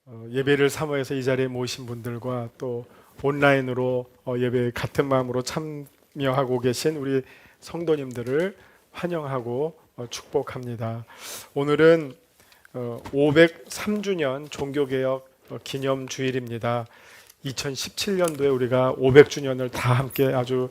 예배를 사모해서 이 자리에 모이신 분들과 또 온라인으로 예배에 같은 마음으로 참여하고 계신 우리 성도님들을 환영하고 축복합니다. 오늘은 503주년 종교개혁 기념주일입니다. 2017년도에 우리가 500주년을 다 함께 아주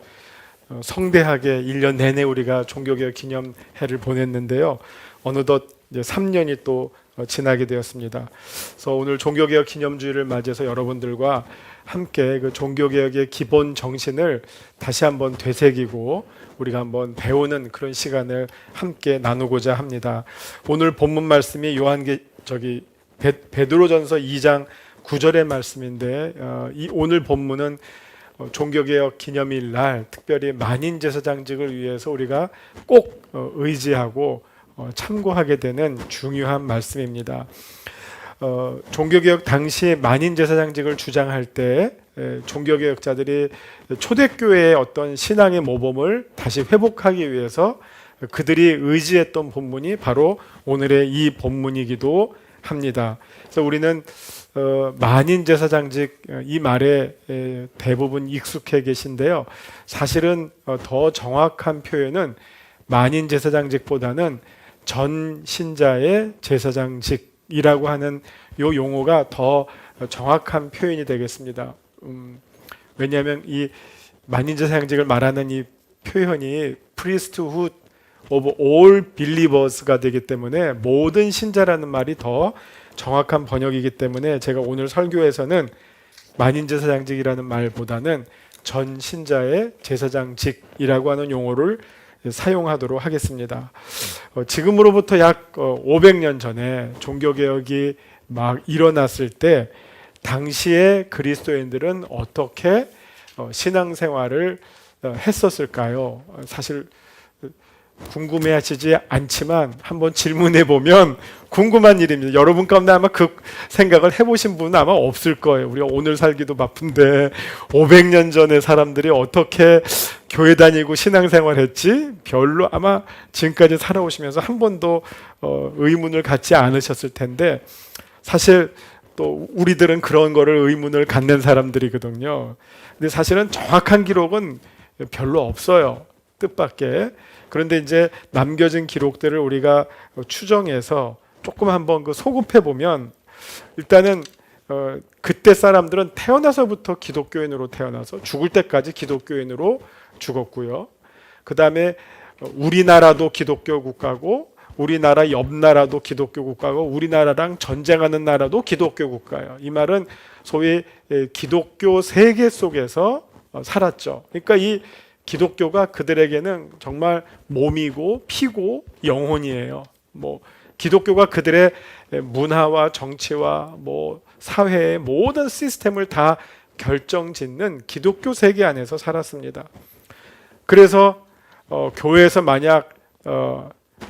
성대하게 1년 내내 우리가 종교개혁 기념해를 보냈는데요. 어느덧 이제 3년이 또 지나게 되었습니다. 그래서 오늘 종교개혁 기념주일을 맞이해서 여러분들과 함께 그 종교개혁의 기본 정신을 다시 한번 되새기고 우리가 한번 배우는 그런 시간을 함께 나누고자 합니다. 오늘 본문 말씀이 베드로전서 2장 9절의 말씀인데 이 오늘 본문은 종교개혁 기념일 날 특별히 만인제사장직을 위해서 우리가 꼭 의지하고 참고하게 되는 중요한 말씀입니다. 종교개혁 당시 만인제사장직을 주장할 때 종교개혁자들이 초대교회의 어떤 신앙의 모범을 다시 회복하기 위해서 그들이 의지했던 본문이 바로 오늘의 이 본문이기도 합니다. 그래서 우리는 만인제사장직 이 말에 대부분 익숙해 계신데요. 사실은 더 정확한 표현은 만인제사장직보다는 전 신자의 제사장직이라고 하는 요 용어가 더 정확한 표현이 되겠습니다. 왜냐하면 이 만인제사장직을 말하는 이 표현이 priesthood of all believers가 되기 때문에 모든 신자라는 말이 더 정확한 번역이기 때문에 제가 오늘 설교에서는 만인제사장직이라는 말보다는 전 신자의 제사장직이라고 하는 용어를 사용하도록 하겠습니다. 지금으로부터 약 500년 전에 종교개혁이 막 일어났을 때 당시의 그리스도인들은 어떻게 신앙생활을 했었을까요? 사실 궁금해하시지 않지만 한번 질문해 보면 궁금한 일입니다. 여러분 가운데 아마 그 생각을 해보신 분은 아마 없을 거예요. 우리가 오늘 살기도 바쁜데 500년 전에 사람들이 어떻게 교회 다니고 신앙생활했지? 별로 아마 지금까지 살아오시면서 한 번도 의문을 갖지 않으셨을 텐데 사실 또 우리들은 그런 거를 의문을 갖는 사람들이거든요. 근데 사실은 정확한 기록은 별로 없어요. 뜻밖의. 그런데 이제 남겨진 기록들을 우리가 추정해서 조금 한번 그 소급해 보면 일단은 그때 사람들은 태어나서부터 기독교인으로 태어나서 죽을 때까지 기독교인으로 죽었고요. 그 다음에 우리나라도 기독교 국가고 우리나라 옆 나라도 기독교 국가고 우리나라랑 전쟁하는 나라도 기독교 국가예요. 이 말은 소위 기독교 세계 속에서 살았죠. 그러니까 이 기독교가 그들에게는 정말 몸이고 피고 영혼이에요. 기독교가 그들의 문화와 정치와 사회의 모든 시스템을 다 결정짓는 기독교 세계 안에서 살았습니다. 그래서 교회에서 만약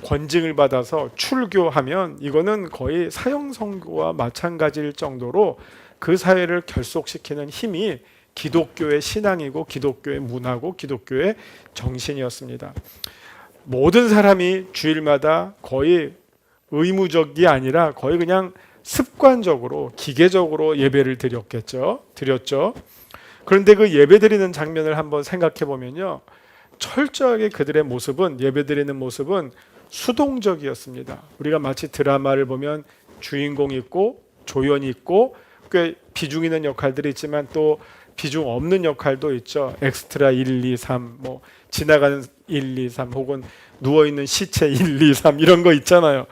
권징을 받아서 출교하면 이거는 거의 사형 선고와 마찬가지일 정도로 그 사회를 결속시키는 힘이 기독교의 신앙이고 기독교의 문화고 기독교의 정신이었습니다. 모든 사람이 주일마다 거의 의무적이 아니라 거의 그냥 습관적으로 기계적으로 예배를 드렸죠. 그런데 그 예배 드리는 장면을 한번 생각해 보면요. 철저하게 그들의 모습은 예배 드리는 모습은 수동적이었습니다. 우리가 마치 드라마를 보면 주인공이 있고 조연이 있고 꽤 비중 있는 역할들이 있지만 또 비중 없는 역할도 있죠. 엑스트라 1, 2, 3, 지나가는 1, 2, 3 혹은 누워있는 시체 1, 2, 3 이런 거 있잖아요.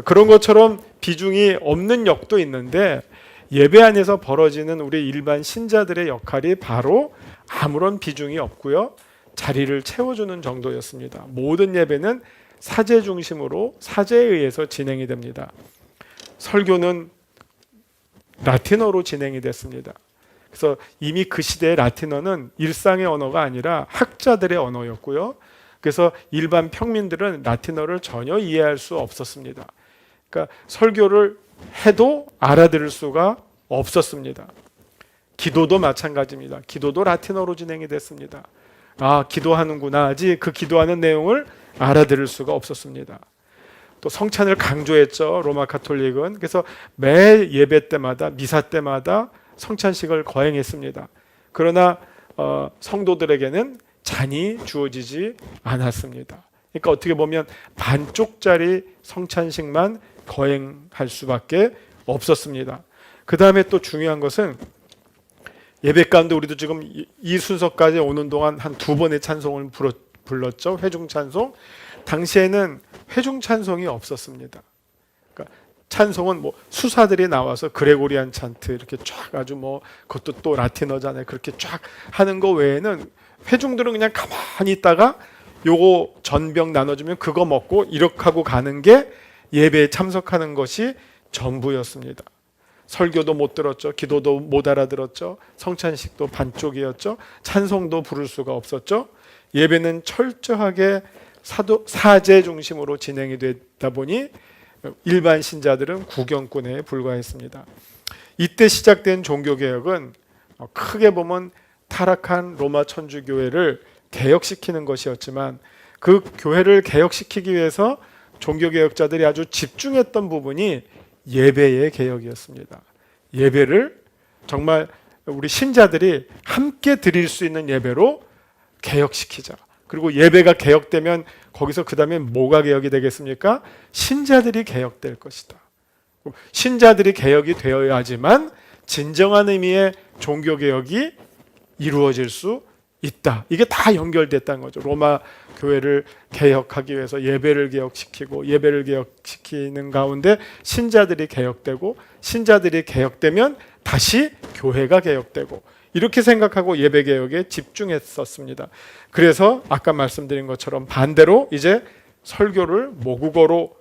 그런 것처럼 비중이 없는 역도 있는데 예배 안에서 벌어지는 우리 일반 신자들의 역할이 바로 아무런 비중이 없고요. 자리를 채워주는 정도였습니다. 모든 예배는 사제 중심으로 사제에 의해서 진행이 됩니다. 설교는 라틴어로 진행이 됐습니다. 그래서 이미 그 시대의 라틴어는 일상의 언어가 아니라 학자들의 언어였고요. 그래서 일반 평민들은 라틴어를 전혀 이해할 수 없었습니다. 그러니까 설교를 해도 알아들을 수가 없었습니다. 기도도 마찬가지입니다. 기도도 라틴어로 진행이 됐습니다. 기도하는구나 하지 그 기도하는 내용을 알아들을 수가 없었습니다. 또 성찬을 강조했죠. 로마 가톨릭은. 그래서 매 예배 때마다 미사 때마다 성찬식을 거행했습니다. 그러나 성도들에게는 잔이 주어지지 않았습니다. 그러니까 어떻게 보면 반쪽짜리 성찬식만 거행할 수밖에 없었습니다. 그 다음에 또 중요한 것은 예배 가운데 우리도 지금 이 순서까지 오는 동안 한 2번의 찬송을 불렀죠. 회중 찬송. 당시에는 회중 찬송이 없었습니다. 그러니까 찬송은 뭐 수사들이 나와서 그레고리안 찬트 이렇게 쫙 아주 뭐 그것도 또 라틴어잖아요. 그렇게 쫙 하는 거 외에는 회중들은 그냥 가만히 있다가 요거 전병 나눠주면 그거 먹고 이렇게 하고 가는 게 예배에 참석하는 것이 전부였습니다. 설교도 못 들었죠. 기도도 못 알아들었죠. 성찬식도 반쪽이었죠. 찬송도 부를 수가 없었죠. 예배는 철저하게 사제 중심으로 진행이 되다 보니 일반 신자들은 구경꾼에 불과했습니다. 이때 시작된 종교개혁은 크게 보면 타락한 로마 천주교회를 개혁시키는 것이었지만 그 교회를 개혁시키기 위해서 종교개혁자들이 아주 집중했던 부분이 예배의 개혁이었습니다. 예배를 정말 우리 신자들이 함께 드릴 수 있는 예배로 개혁시키자. 그리고 예배가 개혁되면 거기서 그 다음에 뭐가 개혁이 되겠습니까? 신자들이 개혁될 것이다. 신자들이 개혁이 되어야지만 진정한 의미의 종교개혁이 이루어질 수 있다. 이게 다 연결됐다는 거죠. 로마 교회를 개혁하기 위해서 예배를 개혁시키고 예배를 개혁시키는 가운데 신자들이 개혁되고 신자들이 개혁되면 다시 교회가 개혁되고 이렇게 생각하고 예배 개혁에 집중했었습니다. 그래서 아까 말씀드린 것처럼 반대로 이제 설교를 모국어로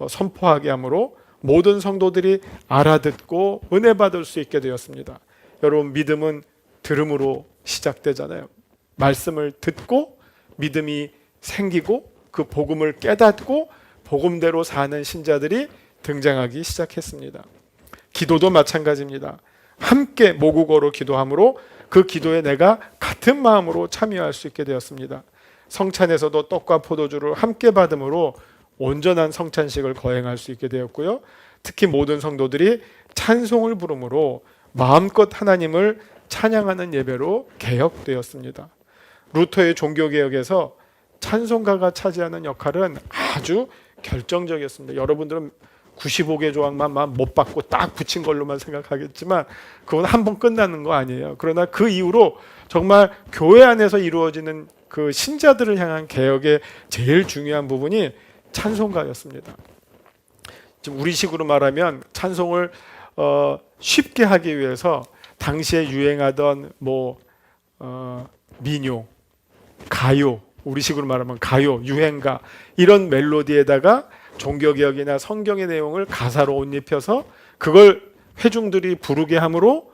선포하게 하므로 모든 성도들이 알아듣고 은혜 받을 수 있게 되었습니다. 여러분, 믿음은 들음으로 시작되잖아요. 말씀을 듣고 믿음이 생기고 그 복음을 깨닫고 복음대로 사는 신자들이 등장하기 시작했습니다. 기도도 마찬가지입니다. 함께 모국어로 기도함으로 그 기도에 내가 같은 마음으로 참여할 수 있게 되었습니다. 성찬에서도 떡과 포도주를 함께 받음으로 온전한 성찬식을 거행할 수 있게 되었고요. 특히 모든 성도들이 찬송을 부름으로 마음껏 하나님을 찬양하는 예배로 개혁되었습니다. 루터의 종교개혁에서 찬송가가 차지하는 역할은 아주 결정적이었습니다. 여러분들은 95개 조항만 못 받고 딱 붙인 걸로만 생각하겠지만 그건 한 번 끝나는 거 아니에요. 그러나 그 이후로 정말 교회 안에서 이루어지는 그 신자들을 향한 개혁의 제일 중요한 부분이 찬송가였습니다. 지금 우리식으로 말하면 찬송을 쉽게 하기 위해서 당시에 유행하던 민요, 가요, 우리식으로 말하면 가요, 유행가 이런 멜로디에다가 종교개혁이나 성경의 내용을 가사로 옷 입혀서 그걸 회중들이 부르게 함으로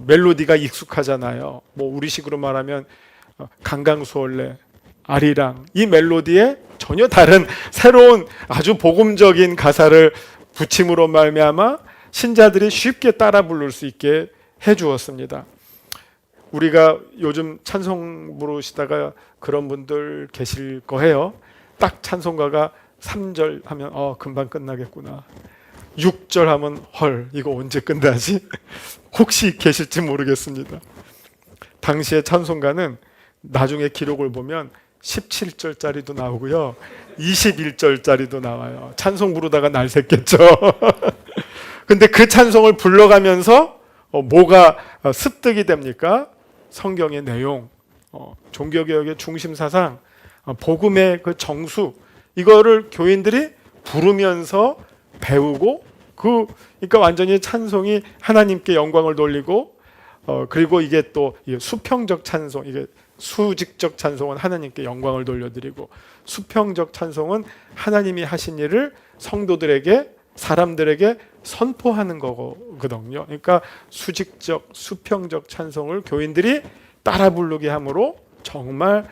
멜로디가 익숙하잖아요. 우리식으로 말하면 강강수월래, 아리랑 이 멜로디에 전혀 다른 새로운 아주 복음적인 가사를 붙임으로 말미암아 신자들이 쉽게 따라 부를 수 있게 해주었습니다. 우리가 요즘 찬송 부르시다가 그런 분들 계실 거예요. 딱 찬송가가 3절 하면 금방 끝나겠구나. 6절 하면 헐 이거 언제 끝나지? 혹시 계실지 모르겠습니다. 당시의 찬송가는 나중에 기록을 보면 17절짜리도 나오고요. 21절짜리도 나와요. 찬송 부르다가 날 샜겠죠. 근데 그 찬송을 불러가면서 뭐가 습득이 됩니까? 성경의 내용, 종교개혁의 중심사상, 복음의 그 정수 이거를 교인들이 부르면서 배우고 그러니까 완전히 찬송이 하나님께 영광을 돌리고 그리고 이게 또 수평적 찬송, 이게 수직적 찬송은 하나님께 영광을 돌려드리고 수평적 찬송은 하나님이 하신 일을 성도들에게 사람들에게 선포하는 거거든요. 그러니까 수직적, 수평적 찬송을 교인들이 따라 부르게 함으로 정말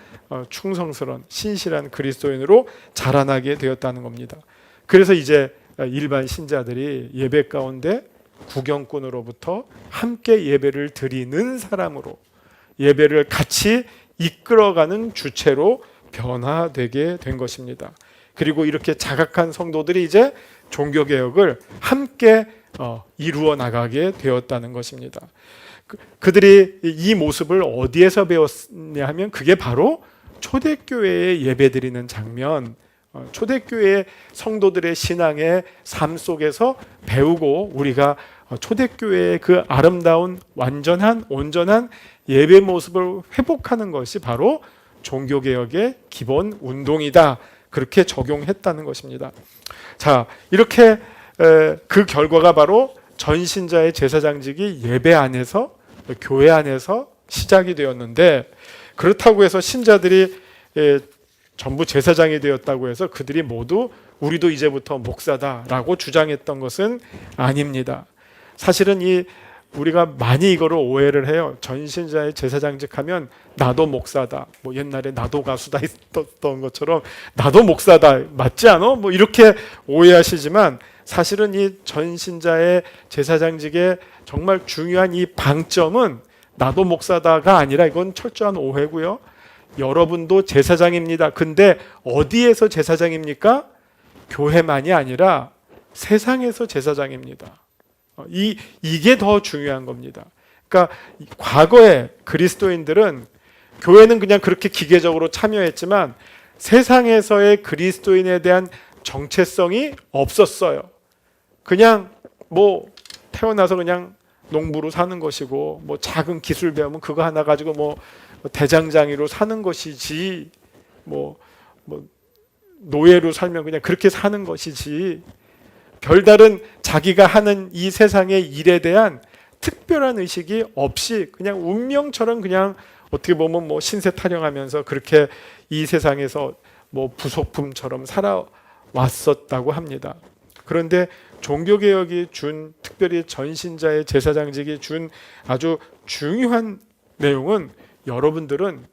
충성스러운 신실한 그리스도인으로 자라나게 되었다는 겁니다. 그래서 이제 일반 신자들이 예배 가운데 구경꾼으로부터 함께 예배를 드리는 사람으로 예배를 같이 이끌어가는 주체로 변화되게 된 것입니다. 그리고 이렇게 자각한 성도들이 이제 종교개혁을 함께 이루어 나가게 되었다는 것입니다. 그들이 이 모습을 어디에서 배웠냐 하면 그게 바로 초대교회에 예배드리는 장면, 초대교회 성도들의 신앙의 삶 속에서 배우고 우리가 초대교회의 그 아름다운 완전한 온전한 예배 모습을 회복하는 것이 바로 종교개혁의 기본 운동이다. 그렇게 적용했다는 것입니다. 자, 이렇게 그 결과가 바로 전신자의 제사장직이 예배 안에서 교회 안에서 시작이 되었는데, 그렇다고 해서 신자들이 전부 제사장이 되었다고 해서 그들이 모두 우리도 이제부터 목사다라고 주장했던 것은 아닙니다. 사실은 우리가 많이 이거를 오해를 해요. 전신자의 제사장직 하면 나도 목사다. 뭐 옛날에 나도 가수다 했던 것처럼 나도 목사다. 맞지 않아? 뭐 이렇게 오해하시지만 사실은 이 전신자의 제사장직의 정말 중요한 이 방점은 나도 목사다가 아니라 이건 철저한 오해고요. 여러분도 제사장입니다. 근데 어디에서 제사장입니까? 교회만이 아니라 세상에서 제사장입니다. 이게 더 중요한 겁니다. 그러니까 과거에 그리스도인들은 교회는 그냥 그렇게 기계적으로 참여했지만 세상에서의 그리스도인에 대한 정체성이 없었어요. 그냥 뭐 태어나서 그냥 농부로 사는 것이고 뭐 작은 기술 배우면 그거 하나 가지고 뭐 대장장이로 사는 것이지 뭐 노예로 살면 그냥 그렇게 사는 것이지 별다른 자기가 하는 이 세상의 일에 대한 특별한 의식이 없이 그냥 운명처럼 그냥 어떻게 보면 뭐 신세 타령하면서 그렇게 이 세상에서 뭐 부속품처럼 살아왔었다고 합니다. 그런데 종교개혁이 준, 특별히 전신자의 제사장직이 준 아주 중요한 내용은 여러분들은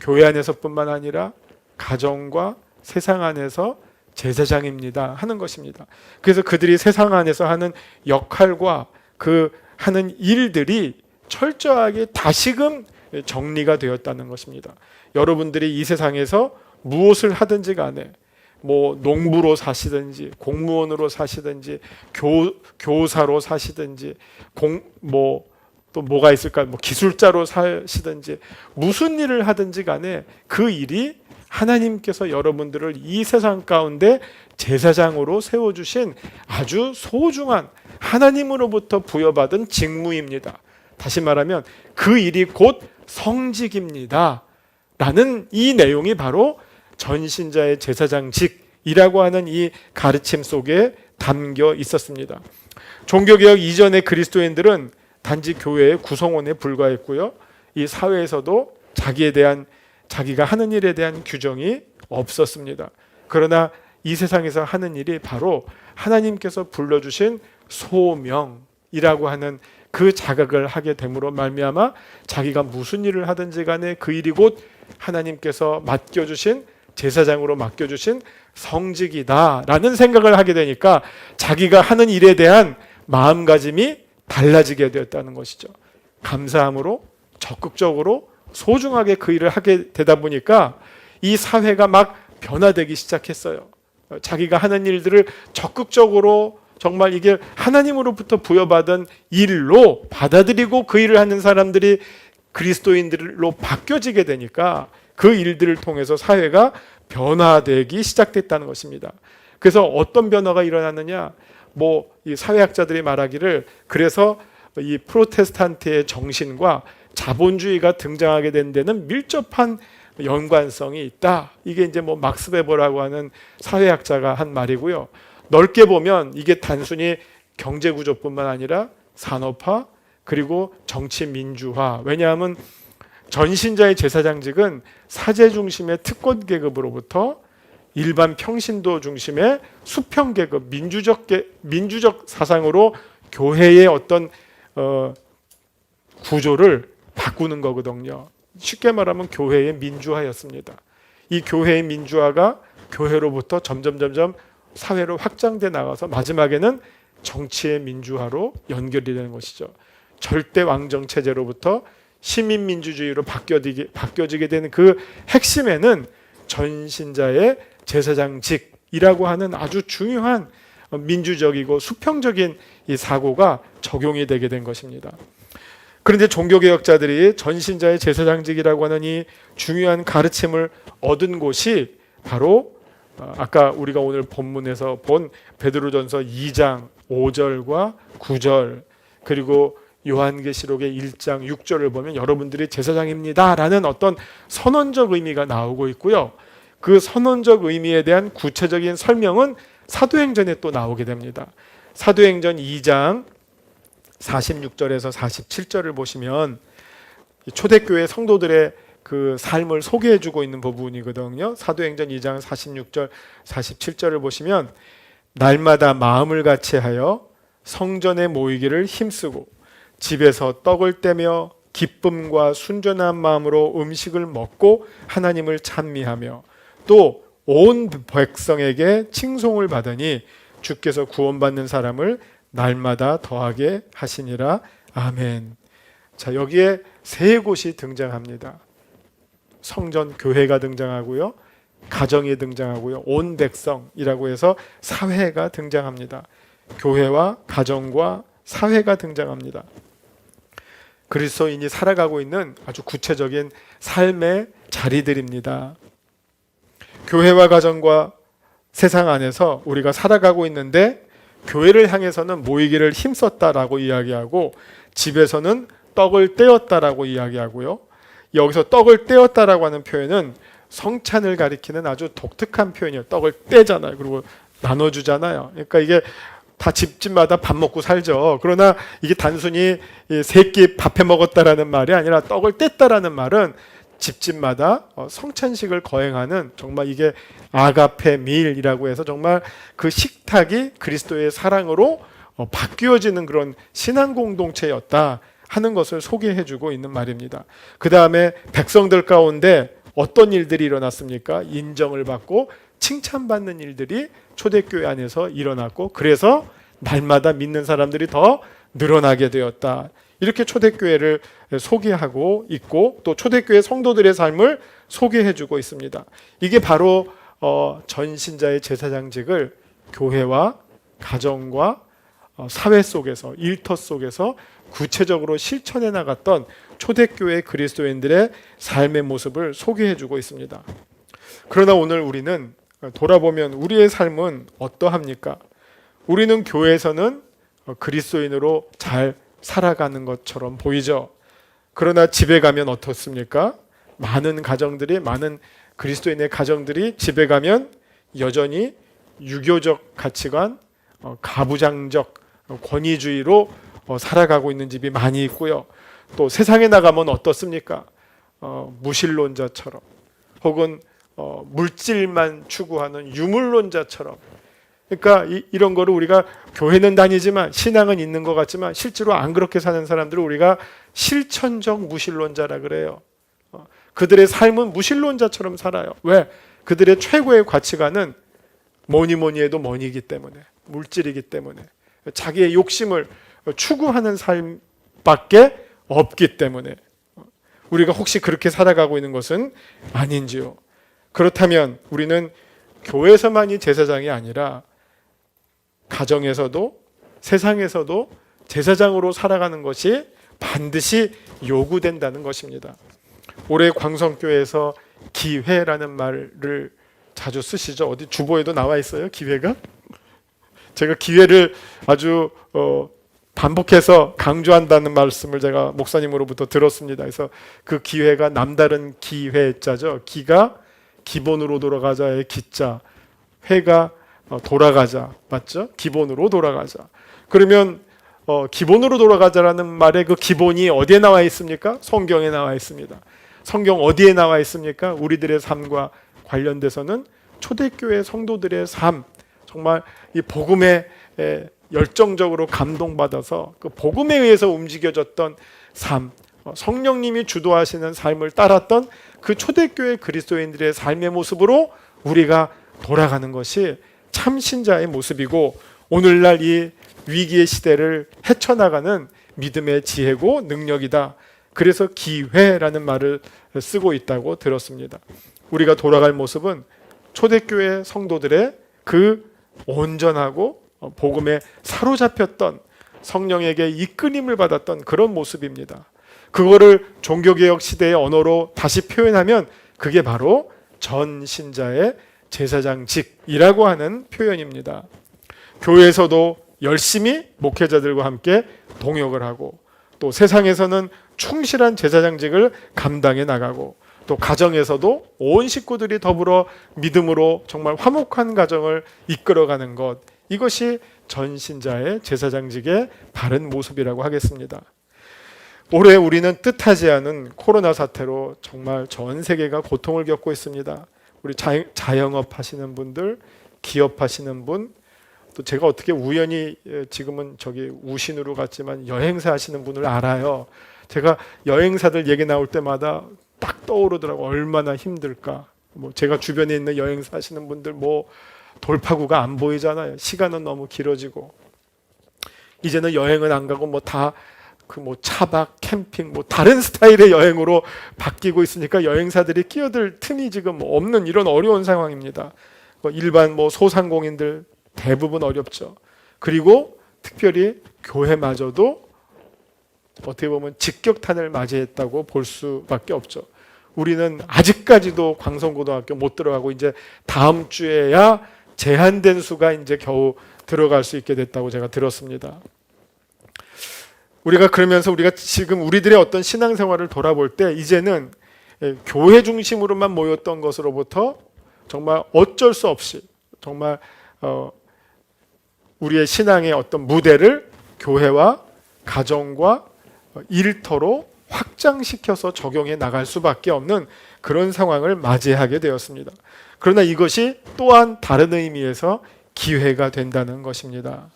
교회 안에서뿐만 아니라 가정과 세상 안에서 제사장입니다 하는 것입니다. 그래서 그들이 세상 안에서 하는 역할과 그 하는 일들이 철저하게 다시금 정리가 되었다는 것입니다. 여러분들이 이 세상에서 무엇을 하든지 간에 뭐 농부로 사시든지 공무원으로 사시든지 교사로 사시든지 또 뭐가 있을까? 뭐 기술자로 사시든지 무슨 일을 하든지 간에 그 일이 하나님께서 여러분들을 이 세상 가운데 제사장으로 세워주신 아주 소중한 하나님으로부터 부여받은 직무입니다. 다시 말하면 그 일이 곧 성직입니다. 라는 이 내용이 바로 전신자의 제사장직이라고 하는 이 가르침 속에 담겨 있었습니다. 종교개혁 이전의 그리스도인들은 단지 교회의 구성원에 불과했고요. 이 사회에서도 자기가 하는 일에 대한 규정이 없었습니다. 그러나 이 세상에서 하는 일이 바로 하나님께서 불러주신 소명이라고 하는 그 자각을 하게 됨으로 말미암아 자기가 무슨 일을 하든지 간에 그 일이 곧 하나님께서 맡겨주신 제사장으로 맡겨주신 성직이다라는 생각을 하게 되니까 자기가 하는 일에 대한 마음가짐이 달라지게 되었다는 것이죠. 감사함으로 적극적으로 소중하게 그 일을 하게 되다 보니까 이 사회가 막 변화되기 시작했어요. 자기가 하는 일들을 적극적으로 정말 이게 하나님으로부터 부여받은 일로 받아들이고 그 일을 하는 사람들이 그리스도인들로 바뀌어지게 되니까 그 일들을 통해서 사회가 변화되기 시작됐다는 것입니다. 그래서 어떤 변화가 일어났느냐? 이 사회학자들이 말하기를 그래서 이 프로테스탄트의 정신과 자본주의가 등장하게 된 데는 밀접한 연관성이 있다. 이게 이제 막스 베버라고 하는 사회학자가 한 말이고요. 넓게 보면 이게 단순히 경제 구조뿐만 아니라 산업화 그리고 정치 민주화. 왜냐하면 전신자의 제사장직은 사제 중심의 특권 계급으로부터 일반 평신도 중심의 수평 계급, 민주적 사상으로 교회의 어떤 구조를 바꾸는 거거든요. 쉽게 말하면 교회의 민주화였습니다. 이 교회의 민주화가 교회로부터 점점 사회로 확장돼 나가서 마지막에는 정치의 민주화로 연결이 되는 것이죠. 절대 왕정 체제로부터 시민민주주의로 바뀌어지게 되는 그 핵심에는 전신자의 제사장직이라고 하는 아주 중요한 민주적이고 수평적인 이 사고가 적용이 되게 된 것입니다. 그런데 종교개혁자들이 전신자의 제사장직이라고 하는 이 중요한 가르침을 얻은 곳이 바로 아까 우리가 오늘 본문에서 본 베드로전서 2장 5절과 9절 그리고 요한계시록의 1장 6절을 보면 여러분들이 제사장입니다 라는 어떤 선언적 의미가 나오고 있고요. 그 선언적 의미에 대한 구체적인 설명은 사도행전에 또 나오게 됩니다. 사도행전 2장 46절에서 47절을 보시면 초대교회 성도들의 그 삶을 소개해주고 있는 부분이거든요. 사도행전 2장 46절 47절을 보시면 날마다 마음을 같이하여 성전에 모이기를 힘쓰고 집에서 떡을 떼며 기쁨과 순전한 마음으로 음식을 먹고 하나님을 찬미하며 또 온 백성에게 칭송을 받으니 주께서 구원받는 사람을 날마다 더하게 하시니라. 아멘. 자, 여기에 세 곳이 등장합니다. 성전, 교회가 등장하고요. 가정이 등장하고요. 온 백성이라고 해서 사회가 등장합니다. 교회와 가정과 사회가 등장합니다. 그리스도인이 살아가고 있는 아주 구체적인 삶의 자리들입니다. 교회와 가정과 세상 안에서 우리가 살아가고 있는데 교회를 향해서는 모이기를 힘썼다라고 이야기하고 집에서는 떡을 떼었다라고 이야기하고요. 여기서 떡을 떼었다라고 하는 표현은 성찬을 가리키는 아주 독특한 표현이에요. 떡을 떼잖아요. 그리고 나눠주잖아요. 그러니까 이게 다 집집마다 밥 먹고 살죠. 그러나 이게 단순히 세 끼 밥해 먹었다라는 말이 아니라 떡을 뗐다라는 말은 집집마다 성찬식을 거행하는 정말 이게 아가페 밀이라고 해서 정말 그 식탁이 그리스도의 사랑으로 바뀌어지는 그런 신앙 공동체였다 하는 것을 소개해주고 있는 말입니다. 그 다음에 백성들 가운데 어떤 일들이 일어났습니까? 인정을 받고 칭찬받는 일들이 초대교회 안에서 일어났고 그래서 날마다 믿는 사람들이 더 늘어나게 되었다. 이렇게 초대교회를 소개하고 있고 또 초대교회 성도들의 삶을 소개해주고 있습니다. 이게 바로 전신자의 제사장직을 교회와 가정과 사회 속에서 일터 속에서 구체적으로 실천해 나갔던 초대교회 그리스도인들의 삶의 모습을 소개해주고 있습니다. 그러나 오늘 우리는 돌아보면 우리의 삶은 어떠합니까? 우리는 교회에서는 그리스도인으로 잘 살아가는 것처럼 보이죠. 그러나 집에 가면 어떻습니까? 많은 그리스도인의 가정들이 집에 가면 여전히 유교적 가치관, 가부장적 권위주의로 살아가고 있는 집이 많이 있고요. 또 세상에 나가면 어떻습니까? 무신론자처럼 혹은 물질만 추구하는 유물론자처럼 그러니까 이런 거를 우리가 교회는 다니지만 신앙은 있는 것 같지만 실제로 안 그렇게 사는 사람들을 우리가 실천적 무신론자라 그래요. 그들의 삶은 무신론자처럼 살아요. 왜? 그들의 최고의 가치관은 뭐니 해도 머니이기 때문에 물질이기 때문에 자기의 욕심을 추구하는 삶밖에 없기 때문에 우리가 혹시 그렇게 살아가고 있는 것은 아닌지요. 그렇다면 우리는 교회에서만이 제사장이 아니라 가정에서도 세상에서도 제사장으로 살아가는 것이 반드시 요구된다는 것입니다. 올해 광성교회에서 기회라는 말을 자주 쓰시죠. 어디 주보에도 나와 있어요. 기회가? 제가 기회를 아주 반복해서 강조한다는 말씀을 제가 목사님으로부터 들었습니다. 그래서 그 기회가 남다른 기회자죠. 기가 기본으로 돌아가자의 기자, 회가 돌아가자, 맞죠? 기본으로 돌아가자. 그러면 기본으로 돌아가자라는 말의 그 기본이 어디에 나와 있습니까? 성경에 나와 있습니다. 성경 어디에 나와 있습니까? 우리들의 삶과 관련돼서는 초대교회 성도들의 삶, 정말 이 복음에 열정적으로 감동받아서 그 복음에 의해서 움직여졌던 삶, 성령님이 주도하시는 삶을 따랐던 그 초대교회 그리스도인들의 삶의 모습으로 우리가 돌아가는 것이 참신자의 모습이고 오늘날 이 위기의 시대를 헤쳐나가는 믿음의 지혜고 능력이다. 그래서 기회라는 말을 쓰고 있다고 들었습니다. 우리가 돌아갈 모습은 초대교회 성도들의 그 온전하고 복음에 사로잡혔던 성령에게 이끌림을 받았던 그런 모습입니다. 그거를 종교개혁 시대의 언어로 다시 표현하면 그게 바로 전신자의 제사장직이라고 하는 표현입니다. 교회에서도 열심히 목회자들과 함께 동역을 하고, 또 세상에서는 충실한 제사장직을 감당해 나가고, 또 가정에서도 온 식구들이 더불어 믿음으로 정말 화목한 가정을 이끌어가는 것, 이것이 전신자의 제사장직의 바른 모습이라고 하겠습니다. 올해 우리는 뜻하지 않은 코로나 사태로 정말 전 세계가 고통을 겪고 있습니다. 우리 자영업 하시는 분들, 기업 하시는 분, 또 제가 어떻게 우연히 지금은 저기 우신으로 갔지만 여행사 하시는 분을 알아요. 제가 여행사들 얘기 나올 때마다 딱 떠오르더라고. 얼마나 힘들까. 뭐 제가 주변에 있는 여행사 하시는 분들 뭐 돌파구가 안 보이잖아요. 시간은 너무 길어지고, 이제는 여행은 안 가고 뭐 다 뭐 차박, 캠핑, 뭐 다른 스타일의 여행으로 바뀌고 있으니까 여행사들이 끼어들 틈이 지금 없는 이런 어려운 상황입니다. 일반 뭐 소상공인들 대부분 어렵죠. 그리고 특별히 교회마저도 어떻게 보면 직격탄을 맞이했다고 볼 수밖에 없죠. 우리는 아직까지도 광성고등학교 못 들어가고 이제 다음 주에야 제한된 수가 이제 겨우 들어갈 수 있게 됐다고 제가 들었습니다. 우리가 그러면서 우리가 지금 우리들의 어떤 신앙생활을 돌아볼 때 이제는 교회 중심으로만 모였던 것으로부터 정말 어쩔 수 없이 정말 우리의 신앙의 어떤 무대를 교회와 가정과 일터로 확장시켜서 적용해 나갈 수밖에 없는 그런 상황을 맞이하게 되었습니다. 그러나 이것이 또한 다른 의미에서 기회가 된다는 것입니다.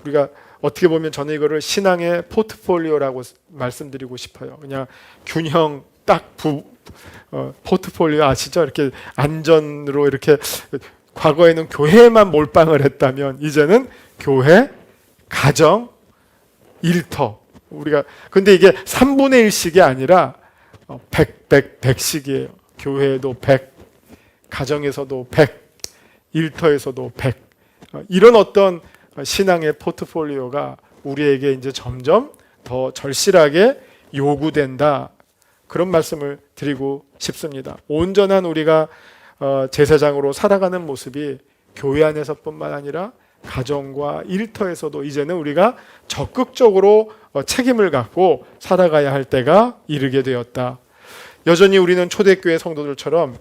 우리가 어떻게 보면 저는 이거를 신앙의 포트폴리오라고 말씀드리고 싶어요. 그냥 균형 딱 포트폴리오 아시죠? 이렇게 안전으로 이렇게 과거에는 교회에만 몰빵을 했다면 이제는 교회, 가정, 일터, 우리가 근데 이게 3분의 1씩이 아니라 100씩이에요. 교회에도 100, 가정에서도 100, 일터에서도 100. 이런 어떤 신앙의 포트폴리오가 우리에게 이제 점점 더 절실하게 요구된다. 그런 말씀을 드리고 싶습니다. 온전한 우리가 제사장으로 살아가는 모습이 교회 안에서뿐만 아니라 가정과 일터에서도 이제는 우리가 적극적으로 책임을 갖고 살아가야 할 때가 이르게 되었다. 여전히 우리는 초대교회 성도들처럼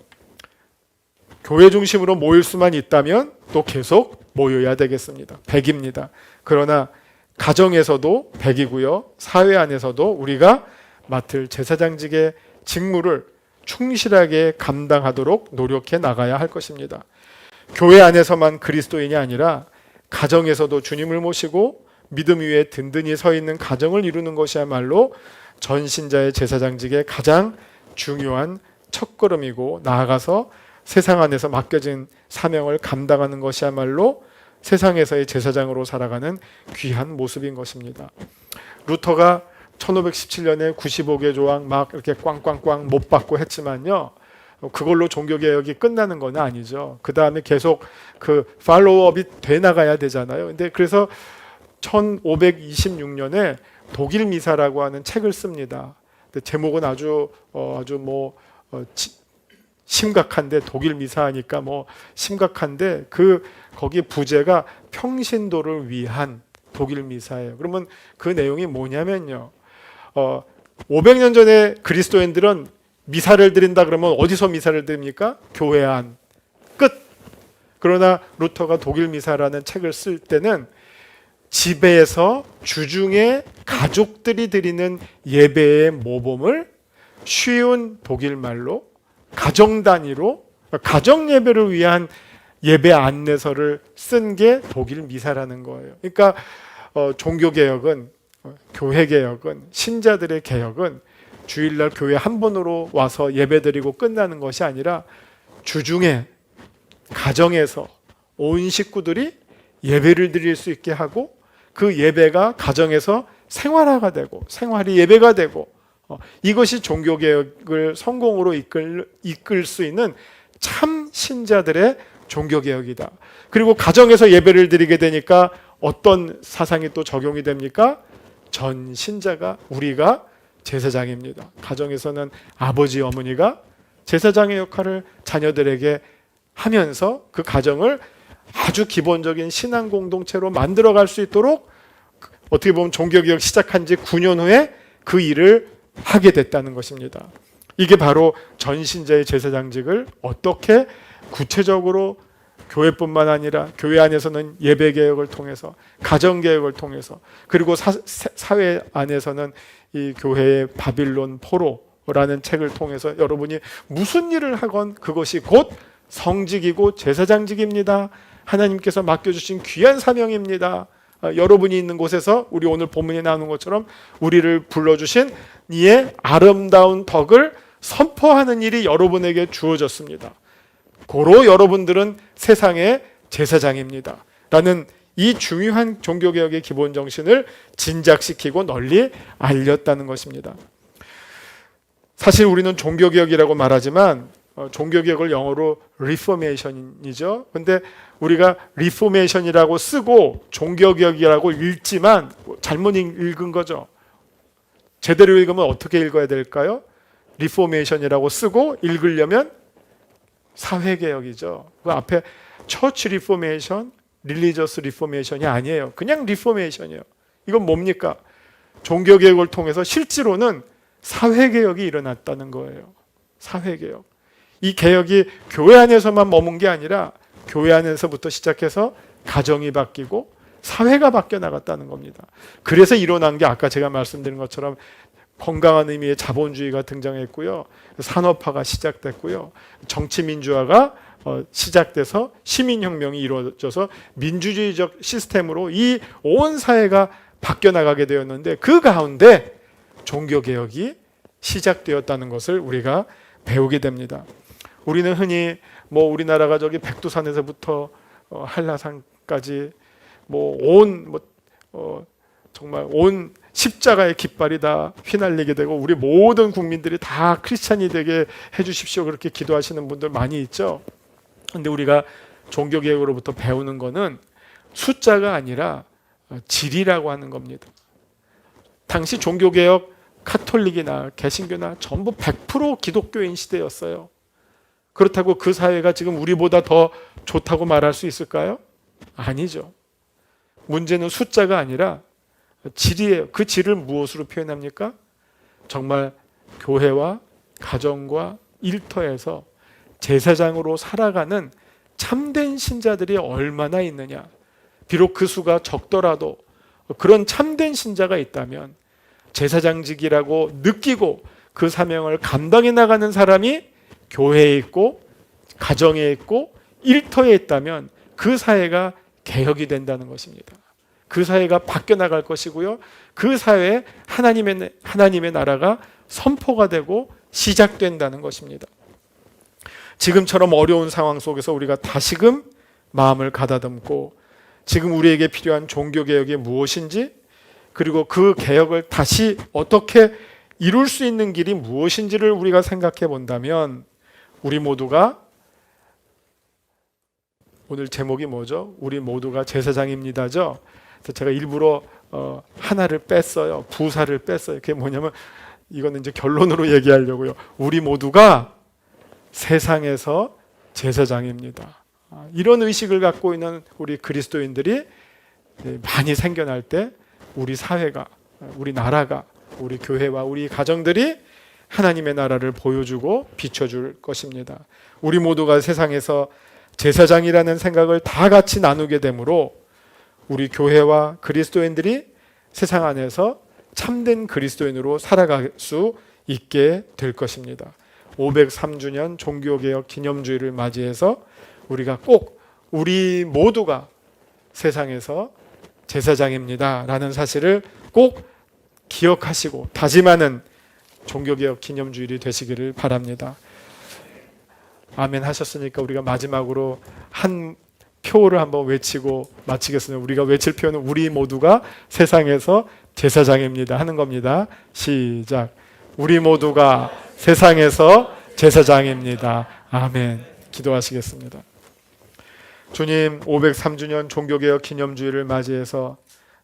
교회 중심으로 모일 수만 있다면 또 계속 모여야 되겠습니다. 100입니다. 그러나 가정에서도 100이고요. 사회 안에서도 우리가 맡을 제사장직의 직무를 충실하게 감당하도록 노력해 나가야 할 것입니다. 교회 안에서만 그리스도인이 아니라 가정에서도 주님을 모시고 믿음 위에 든든히 서 있는 가정을 이루는 것이야말로 전신자의 제사장직의 가장 중요한 첫걸음이고, 나아가서 세상 안에서 맡겨진 사명을 감당하는 것이야말로 세상에서의 제사장으로 살아가는 귀한 모습인 것입니다. 루터가 1517년에 95개 조항 막 이렇게 꽝꽝꽝 못 받고 했지만요, 그걸로 종교개혁이 끝나는 건 아니죠. 그 다음에 계속 그 팔로우업이 돼 나가야 되잖아요. 근데 그래서 1526년에 독일 미사라고 하는 책을 씁니다. 근데 제목은 아주 심각한데, 독일 미사하니까 뭐 심각한데 거기 부제가 평신도를 위한 독일 미사예요. 그러면 그 내용이 뭐냐면요, 500년 전에 그리스도인들은 미사를 드린다 그러면 어디서 미사를 드립니까? 교회 안. 끝. 그러나 루터가 독일 미사라는 책을 쓸 때는 집에서 주중에 가족들이 드리는 예배의 모범을 쉬운 독일 말로 가정 단위로, 가정 예배를 위한 예배 안내서를 쓴 게 독일 미사라는 거예요. 그러니까 종교 개혁은, 교회 개혁은, 신자들의 개혁은 주일날 교회 한 번으로 와서 예배드리고 끝나는 것이 아니라 주중에 가정에서 온 식구들이 예배를 드릴 수 있게 하고, 그 예배가 가정에서 생활화가 되고 생활이 예배가 되고, 이것이 종교개혁을 성공으로 이끌 수 있는 참 신자들의 종교개혁이다. 그리고 가정에서 예배를 드리게 되니까 어떤 사상이 또 적용이 됩니까? 전 신자가, 우리가 제사장입니다. 가정에서는 아버지, 어머니가 제사장의 역할을 자녀들에게 하면서 그 가정을 아주 기본적인 신앙 공동체로 만들어갈 수 있도록, 어떻게 보면 종교개혁 시작한 지 9년 후에 그 일을 하게 됐다는 것입니다. 이게 바로 전신자의 제사장직을 어떻게 구체적으로 교회뿐만 아니라 교회 안에서는 예배개혁을 통해서, 가정개혁을 통해서, 그리고 사회 안에서는 이 교회의 바빌론 포로라는 책을 통해서 여러분이 무슨 일을 하건 그것이 곧 성직이고 제사장직입니다. 하나님께서 맡겨주신 귀한 사명입니다. 여러분이 있는 곳에서 우리 오늘 본문에 나오는 것처럼 우리를 불러주신 이의 아름다운 덕을 선포하는 일이 여러분에게 주어졌습니다. 고로 여러분들은 세상의 제사장입니다. 라는 이 중요한 종교개혁의 기본 정신을 진작시키고 널리 알렸다는 것입니다. 사실 우리는 종교개혁이라고 말하지만 종교개혁을 영어로 리포메이션이죠. 근데 우리가 리포메이션이라고 쓰고 종교개혁이라고 읽지만 잘못 읽은 거죠. 제대로 읽으면 어떻게 읽어야 될까요? 리포메이션이라고 쓰고 읽으려면 사회개혁이죠. 그 앞에 처치 리포메이션, 릴리저스 리포메이션이 아니에요. 그냥 리포메이션이에요. 이건 뭡니까? 종교개혁을 통해서 실제로는 사회개혁이 일어났다는 거예요. 사회개혁. 이 개혁이 교회 안에서만 머문 게 아니라 교회 안에서부터 시작해서 가정이 바뀌고 사회가 바뀌어 나갔다는 겁니다. 그래서 일어난 게 아까 제가 말씀드린 것처럼 건강한 의미의 자본주의가 등장했고요. 산업화가 시작됐고요. 정치민주화가 시작돼서 시민혁명이 이루어져서 민주주의적 시스템으로 이 온 사회가 바뀌어 나가게 되었는데, 그 가운데 종교개혁이 시작되었다는 것을 우리가 배우게 됩니다. 우리는 흔히 우리나라가 저기 백두산에서부터 한라산까지 정말 온 십자가의 깃발이 다 휘날리게 되고 우리 모든 국민들이 다 크리스찬이 되게 해주십시오, 그렇게 기도하시는 분들 많이 있죠. 근데 우리가 종교개혁으로부터 배우는 거는 숫자가 아니라 질이라고 하는 겁니다. 당시 종교개혁 카톨릭이나 개신교나 전부 100% 기독교인 시대였어요. 그렇다고 그 사회가 지금 우리보다 더 좋다고 말할 수 있을까요? 아니죠. 문제는 숫자가 아니라 질이에요. 그 질을 무엇으로 표현합니까? 정말 교회와 가정과 일터에서 제사장으로 살아가는 참된 신자들이 얼마나 있느냐. 비록 그 수가 적더라도 그런 참된 신자가 있다면 제사장직이라고 느끼고 그 사명을 감당해 나가는 사람이 교회에 있고 가정에 있고 일터에 있다면 그 사회가 개혁이 된다는 것입니다. 그 사회가 바뀌어 나갈 것이고요. 그 사회에 하나님의 나라가 선포가 되고 시작된다는 것입니다. 지금처럼 어려운 상황 속에서 우리가 다시금 마음을 가다듬고 지금 우리에게 필요한 종교개혁이 무엇인지, 그리고 그 개혁을 다시 어떻게 이룰 수 있는 길이 무엇인지를 우리가 생각해 본다면, 우리 모두가, 오늘 제목이 뭐죠? 우리 모두가 제사장입니다죠. 그래서 제가 일부러 하나를 뺐어요. 부사를 뺐어요. 그게 뭐냐면, 이거는 이제 결론으로 얘기하려고요. 우리 모두가 세상에서 제사장입니다. 이런 의식을 갖고 있는 우리 그리스도인들이 많이 생겨날 때 우리 사회가, 우리 나라가, 우리 교회와 우리 가정들이 하나님의 나라를 보여주고 비춰줄 것입니다. 우리 모두가 세상에서 제사장이라는 생각을 다 같이 나누게 되므로 우리 교회와 그리스도인들이 세상 안에서 참된 그리스도인으로 살아갈 수 있게 될 것입니다. 503주년 종교개혁 기념주의를 맞이해서 우리가 꼭 우리 모두가 세상에서 제사장입니다 라는 사실을 꼭 기억하시고 다짐하는 종교개혁 기념주일이 되시기를 바랍니다. 아멘 하셨으니까 우리가 마지막으로 한 표를 한번 외치고 마치겠습니다. 우리가 외칠 표는 우리 모두가 세상에서 제사장입니다 하는 겁니다. 시작. 우리 모두가 세상에서 제사장입니다. 아멘. 기도하시겠습니다. 주님, 503주년 종교개혁 기념주의를 맞이해서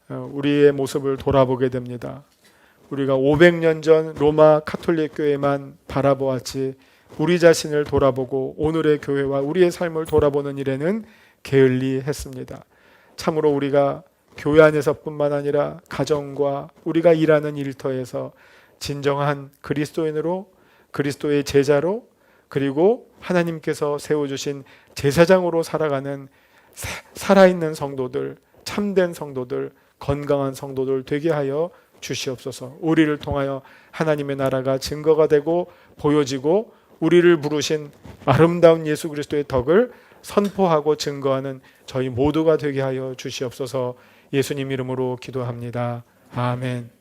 우리의 모습을 돌아보게 됩니다. 우리가 500년 전 로마 카톨릭 교회만 바라보았지 우리 자신을 돌아보고 오늘의 교회와 우리의 삶을 돌아보는 일에는 게을리 했습니다. 참으로 우리가 교회 안에서뿐만 아니라 가정과 우리가 일하는 일터에서 진정한 그리스도인으로, 그리스도의 제자로, 그리고 하나님께서 세워주신 제사장으로 살아가는 살아있는 성도들, 참된 성도들, 건강한 성도들 되게 하여 주시옵소서. 우리를 통하여 하나님의 나라가 증거가 되고 보여지고 우리를 부르신 아름다운 예수 그리스도의 덕을 선포하고 증거하는 저희 모두가 되게 하여 주시옵소서. 예수님 이름으로 기도합니다. 아멘.